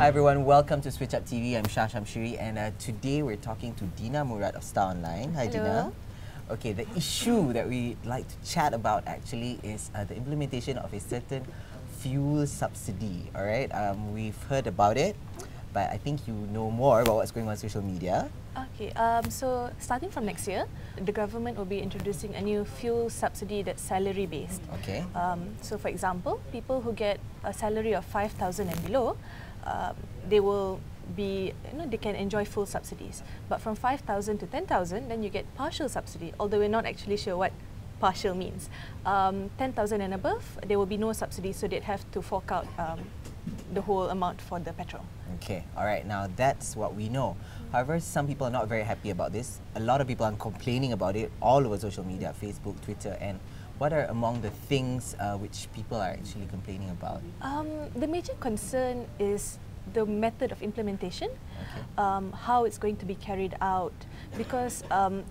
Hi everyone, welcome to Switch Up TV. I'm Shah Shamshiri, and today we're talking to Dina Murad of Star Online. Hi Dina. Okay, the issue that we like to chat about actually is the implementation of a certain fuel subsidy. All right, we've heard about it, but I think you know more about what's going on social media. Okay, so starting from next year, the government will be introducing a new fuel subsidy that's salary based. Okay. So for example, people who get a salary of 5,000 and below, they will be, they can enjoy full subsidies. But from 5,000 to 10,000, then you get partial subsidy, although we're not actually sure what partial means. 10,000 and above, there will be no subsidy, so they'd have to fork out the whole amount for the petrol. Okay, all right, now that's what we know. However, some people are not very happy about this. A lot of people are complaining about it all over social media, Facebook, Twitter, and what are among the things which people are actually complaining about? The major concern is the method of implementation, how it's going to be carried out. Because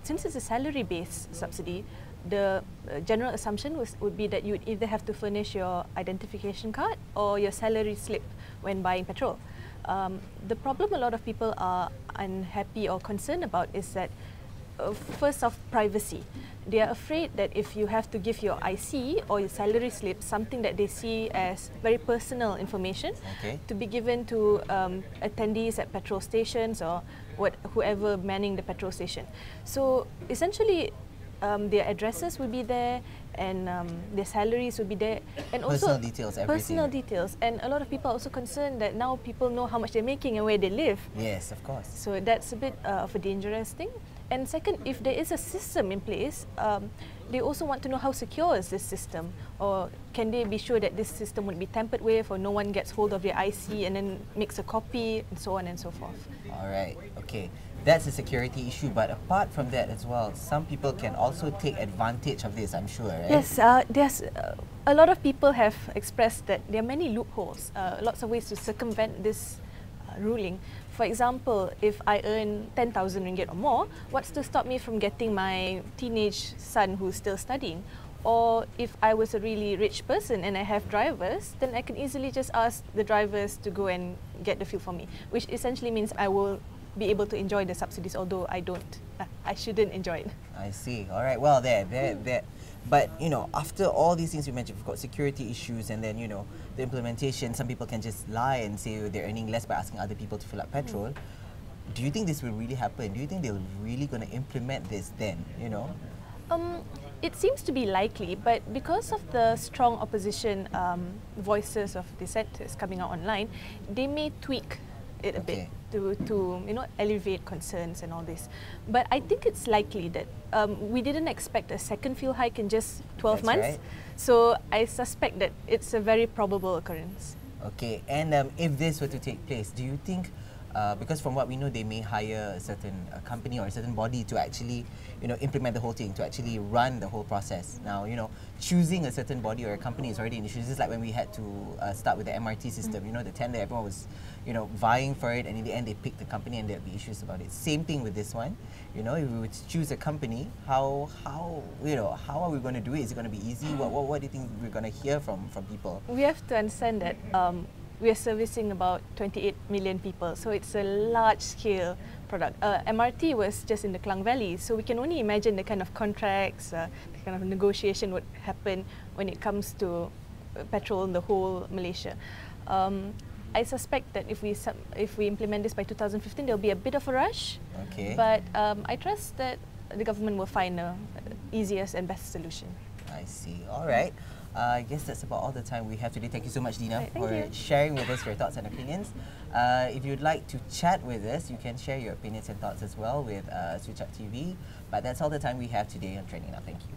since it's a salary-based subsidy, the general assumption would be that you would either have to furnish your identification card or your salary slip when buying petrol. The problem a lot of people are unhappy or concerned about is that first off, privacy. They are afraid that if you have to give your IC or your salary slip, something that they see as very personal information, to be given to attendees at petrol stations or whoever manning the petrol station. So essentially, their addresses will be there, and their salaries will be there, and also personal details, everything. Personal details. And a lot of people are also concerned that now people know how much they're making and where they live. Yes, of course. So that's a bit of a dangerous thing. And second, if there is a system in place, they also want to know how secure is this system, or can they be sure that this system would be tampered with, or no one gets hold of their IC and then makes a copy, and so on and so forth. All right, okay. That's a security issue, but apart from that as well, some people can also take advantage of this, I'm sure, right? Yes, there's a lot of people have expressed that there are many loopholes, lots of ways to circumvent this ruling. For example, if I earn 10,000 ringgit or more, what's to stop me from getting my teenage son who's still studying? Or if I was a really rich person and I have drivers, then I can easily just ask the drivers to go and get the fuel for me, which essentially means I will be able to enjoy the subsidies, although I shouldn't enjoy it. I see. All right. Well, there. But, after all these things you mentioned, we've got security issues, and then, the implementation, some people can just lie and say they're earning less by asking other people to fill up petrol. Do you think this will really happen? Do you think they're really going to implement this then, It seems to be likely, but because of the strong opposition voices of dissenters coming out online, they may tweak it a bit to alleviate concerns and all this. But I think it's likely that we didn't expect a second fuel hike in just 12 months. Right. So I suspect that it's a very probable occurrence. Okay, and if this were to take place, do you think, because from what we know, they may hire a certain company or a certain body to actually, implement the whole thing, to actually run the whole process. Now, choosing a certain body or a company is already an issue. This is like when we had to start with the MRT system. The tender, everyone was, vying for it, and in the end, they picked the company, and there'd be issues about it. Same thing with this one. If we would choose a company, how are we going to do it? Is it going to be easy? What do you think we're going to hear from people? We have to understand that we are servicing about 28 million people, so it's a large-scale product. MRT was just in the Klang Valley, so we can only imagine the kind of contracts, the kind of negotiation would happen when it comes to petrol in the whole Malaysia. I suspect that if we implement this by 2015, there'll be a bit of a rush. Okay. But I trust that the government will find the easiest and best solution. I see. All right. I guess that's about all the time we have today. Thank you so much, Dina, Thank for you. sharing with us your thoughts and opinions. If you'd like to chat with us, you can share your opinions and thoughts as well with Switch Up TV. But that's all the time we have today on Trending Now. Thank you.